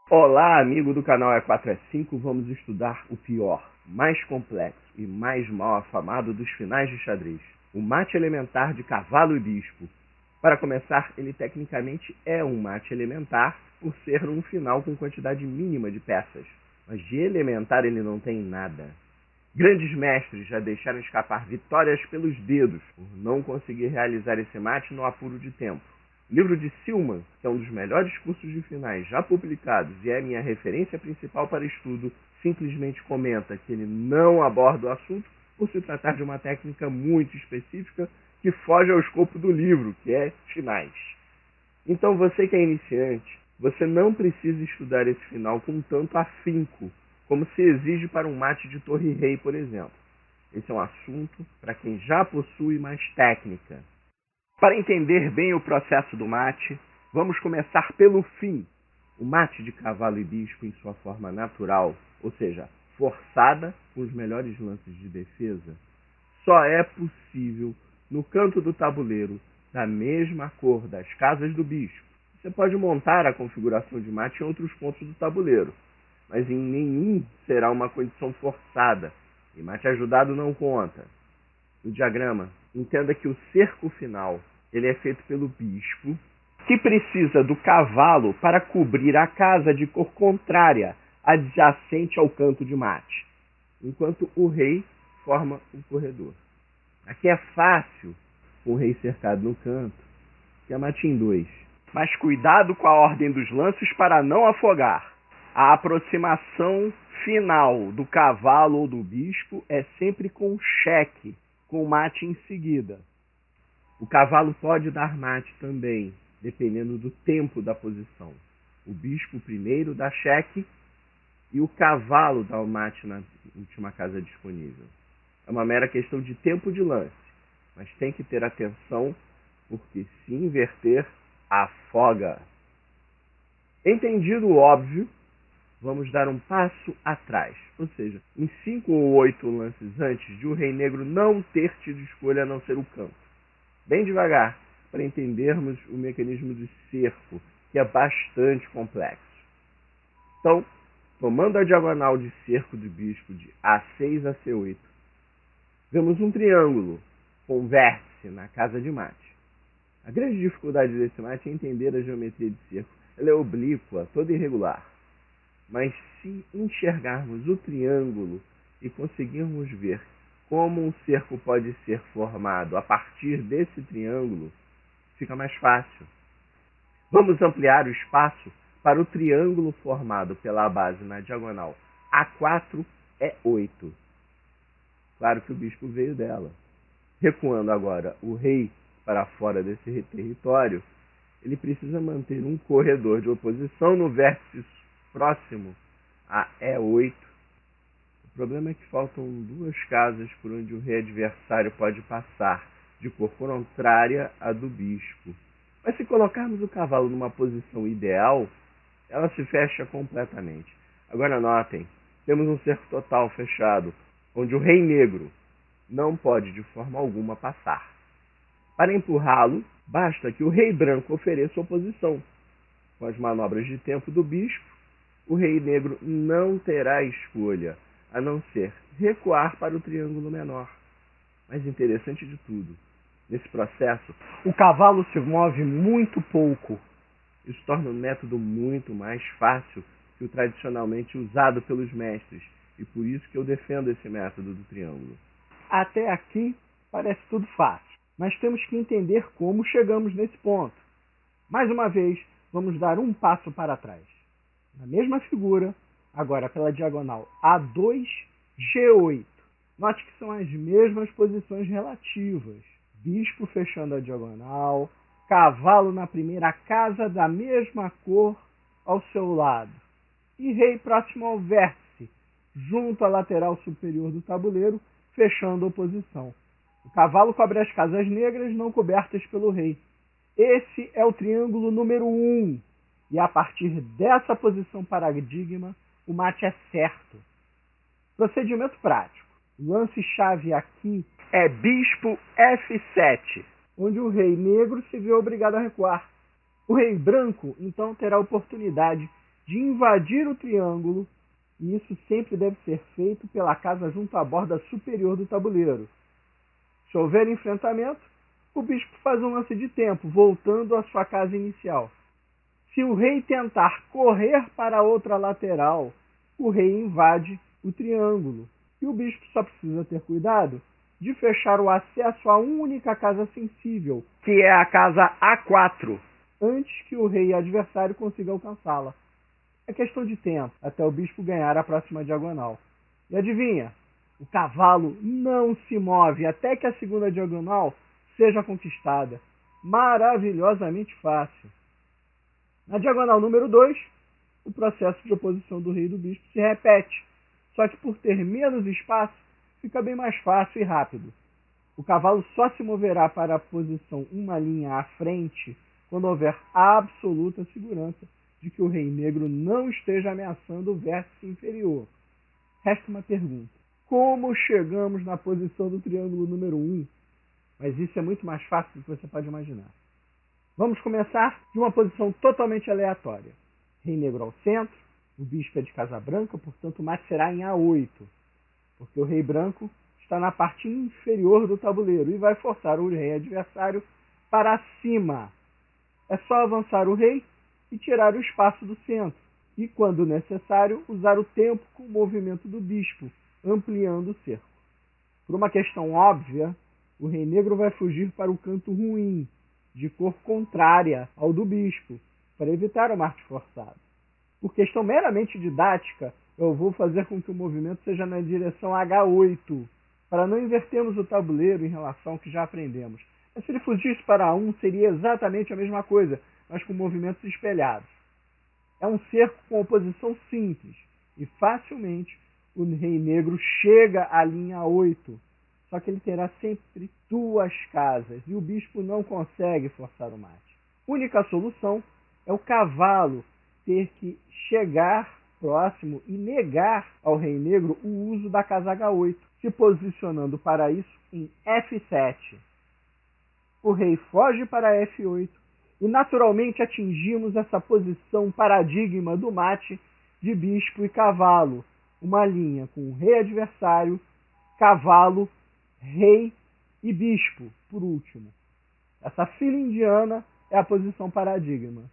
Olá, amigo do canal E4E5, vamos estudar o pior, mais complexo e mais mal afamado dos finais de xadrez, o mate elementar de cavalo e bispo. Para começar, ele tecnicamente é um mate elementar por ser um final com quantidade mínima de peças, mas de elementar ele não tem nada. Grandes mestres já deixaram escapar vitórias pelos dedos por não conseguir realizar esse mate no apuro de tempo. O livro de Silman, que é um dos melhores cursos de finais já publicados e é minha referência principal para estudo, simplesmente comenta que ele não aborda o assunto por se tratar de uma técnica muito específica que foge ao escopo do livro, que é finais. Então você que é iniciante, você não precisa estudar esse final com tanto afinco, como se exige para um mate de torre-rei, por exemplo. Esse é um assunto para quem já possui mais técnica. Para entender bem o processo do mate, vamos começar pelo fim. O mate de cavalo e bispo em sua forma natural, ou seja, forçada com os melhores lances de defesa, só é possível no canto do tabuleiro da mesma cor das casas do bispo. Você pode montar a configuração de mate em outros pontos do tabuleiro, mas em nenhum será uma condição forçada, e mate ajudado não conta. No diagrama, entenda que o cerco final ele é feito pelo bispo, que precisa do cavalo para cobrir a casa de cor contrária, adjacente ao canto de mate, enquanto o rei forma o corredor. Aqui é fácil com o rei cercado no canto, que é mate em 2. Mas cuidado com a ordem dos lances para não afogar. A aproximação final do cavalo ou do bispo é sempre com cheque, com mate em seguida. O cavalo pode dar mate também, dependendo do tempo da posição. O bispo primeiro dá cheque e o cavalo dá o mate na última casa disponível. É uma mera questão de tempo de lance, mas tem que ter atenção, porque se inverter, afoga. Entendido o óbvio, vamos dar um passo atrás, ou seja, em 5 ou 8 lances antes de o rei negro não ter tido escolha a não ser o campo. Bem devagar, para entendermos o mecanismo de cerco, que é bastante complexo. Então, tomando a diagonal de cerco do bispo de A6 a C8, vemos um triângulo com vértice na casa de mate. A grande dificuldade desse mate é entender a geometria de cerco. Ela é oblíqua, toda irregular. Mas se enxergarmos o triângulo e conseguirmos ver como um cerco pode ser formado a partir desse triângulo, fica mais fácil. Vamos ampliar o espaço para o triângulo formado pela base na diagonal A4 é 8. Claro que o bispo veio dela. Recuando agora o rei para fora desse território, ele precisa manter um corredor de oposição no vértice próximo a E8. O problema é que faltam 2 casas por onde o rei adversário pode passar, de cor contrária à do bispo. Mas se colocarmos o cavalo numa posição ideal, ela se fecha completamente. Agora notem, temos um cerco total fechado, onde o rei negro não pode de forma alguma passar. Para empurrá-lo, basta que o rei branco ofereça oposição. Com as manobras de tempo do bispo, o rei negro não terá escolha, a não ser recuar para o triângulo menor. Mais interessante de tudo, nesse processo, o cavalo se move muito pouco. Isso torna o método muito mais fácil que o tradicionalmente usado pelos mestres, e por isso que eu defendo esse método do triângulo. Até aqui parece tudo fácil, mas temos que entender como chegamos nesse ponto. Mais uma vez, vamos dar um passo para trás. Na mesma figura, agora pela diagonal A2, G8. Note que são as mesmas posições relativas. Bispo fechando a diagonal, cavalo na primeira casa da mesma cor ao seu lado, e rei próximo ao vértice, junto à lateral superior do tabuleiro, fechando a oposição. O cavalo cobre as casas negras não cobertas pelo rei. Esse é o triângulo número 1. E a partir dessa posição paradigma, o mate é certo. Procedimento prático. O lance-chave aqui é bispo F7, onde o rei negro se vê obrigado a recuar. O rei branco, então, terá a oportunidade de invadir o triângulo, e isso sempre deve ser feito pela casa junto à borda superior do tabuleiro. Se houver enfrentamento, o bispo faz um lance de tempo, voltando à sua casa inicial. Se o rei tentar correr para a outra lateral, o rei invade o triângulo. E o bispo só precisa ter cuidado de fechar o acesso à única casa sensível, que é a casa A4, antes que o rei adversário consiga alcançá-la. É questão de tempo até o bispo ganhar a próxima diagonal. E adivinha? O cavalo não se move até que a segunda diagonal seja conquistada. Maravilhosamente fácil. Na diagonal número 2, o processo de oposição do rei e do bispo se repete, só que por ter menos espaço, fica bem mais fácil e rápido. O cavalo só se moverá para a posição uma linha à frente quando houver absoluta segurança de que o rei negro não esteja ameaçando o vértice inferior. Resta uma pergunta. Como chegamos na posição do triângulo número 1? Mas isso é muito mais fácil do que você pode imaginar. Vamos começar de uma posição totalmente aleatória. Rei negro ao centro, o bispo é de casa branca, portanto o mate será em A8, porque o rei branco está na parte inferior do tabuleiro e vai forçar o rei adversário para cima. É só avançar o rei e tirar o espaço do centro, e, quando necessário, usar o tempo com o movimento do bispo, ampliando o cerco. Por uma questão óbvia, o rei negro vai fugir para o canto ruim, de cor contrária ao do bispo, para evitar o mate forçado. Por questão meramente didática, eu vou fazer com que o movimento seja na direção H8, para não invertermos o tabuleiro em relação ao que já aprendemos. Mas se ele fugisse para A1, seria exatamente a mesma coisa, mas com movimentos espelhados. É um cerco com oposição simples, e facilmente o rei negro chega à linha 8, só que ele terá sempre duas casas, e o bispo não consegue forçar o mate. A única solução é o cavalo ter que chegar próximo e negar ao rei negro o uso da casa H8, se posicionando para isso em F7. O rei foge para F8 e naturalmente atingimos essa posição paradigma do mate de bispo e cavalo, uma linha com o rei adversário, cavalo, rei e bispo, por último. Essa fila indiana é a posição paradigma.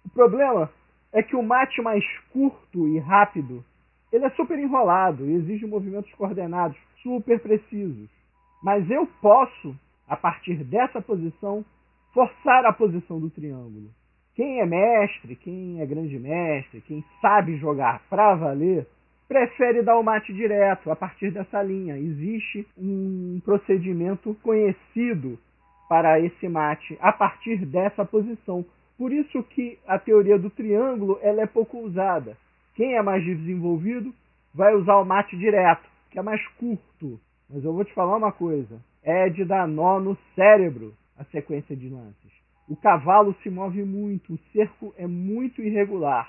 O problema é que o mate mais curto e rápido, ele é super enrolado e exige movimentos coordenados super precisos. Mas eu posso, a partir dessa posição, forçar a posição do triângulo. Quem é mestre, quem é grande mestre, quem sabe jogar para valer, prefere dar o mate direto a partir dessa linha. Existe um procedimento conhecido para esse mate a partir dessa posição. Por isso que a teoria do triângulo ela é pouco usada. Quem é mais desenvolvido vai usar o mate direto, que é mais curto. Mas eu vou te falar uma coisa. É de dar nó no cérebro a sequência de lances. O cavalo se move muito, o cerco é muito irregular.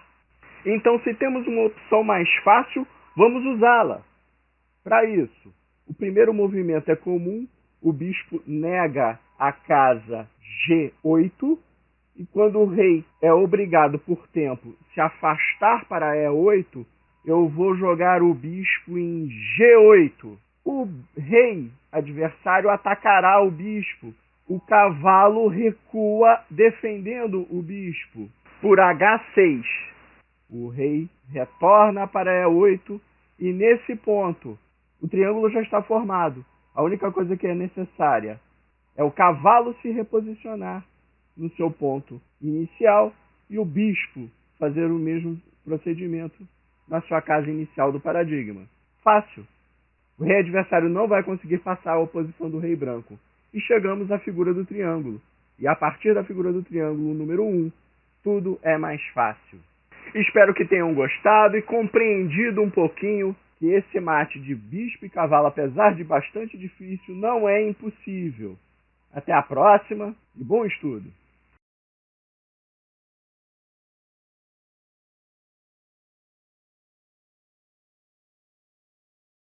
Então, se temos uma opção mais fácil, vamos usá-la. Para isso, o primeiro movimento é comum, o bispo nega a casa G8, e quando o rei é obrigado por tempo se afastar para E8, eu vou jogar o bispo em G8. O rei adversário atacará o bispo. O cavalo recua defendendo o bispo. Por H6, o rei retorna para E8 e nesse ponto o triângulo já está formado. A única coisa que é necessária é o cavalo se reposicionar no seu ponto inicial e o bispo fazer o mesmo procedimento na sua casa inicial do paradigma. Fácil. O rei adversário não vai conseguir passar a oposição do rei branco. E chegamos à figura do triângulo. E a partir da figura do triângulo número 1, tudo é mais fácil. Espero que tenham gostado e compreendido um pouquinho que esse mate de bispo e cavalo, apesar de bastante difícil, não é impossível. Até a próxima e bom estudo!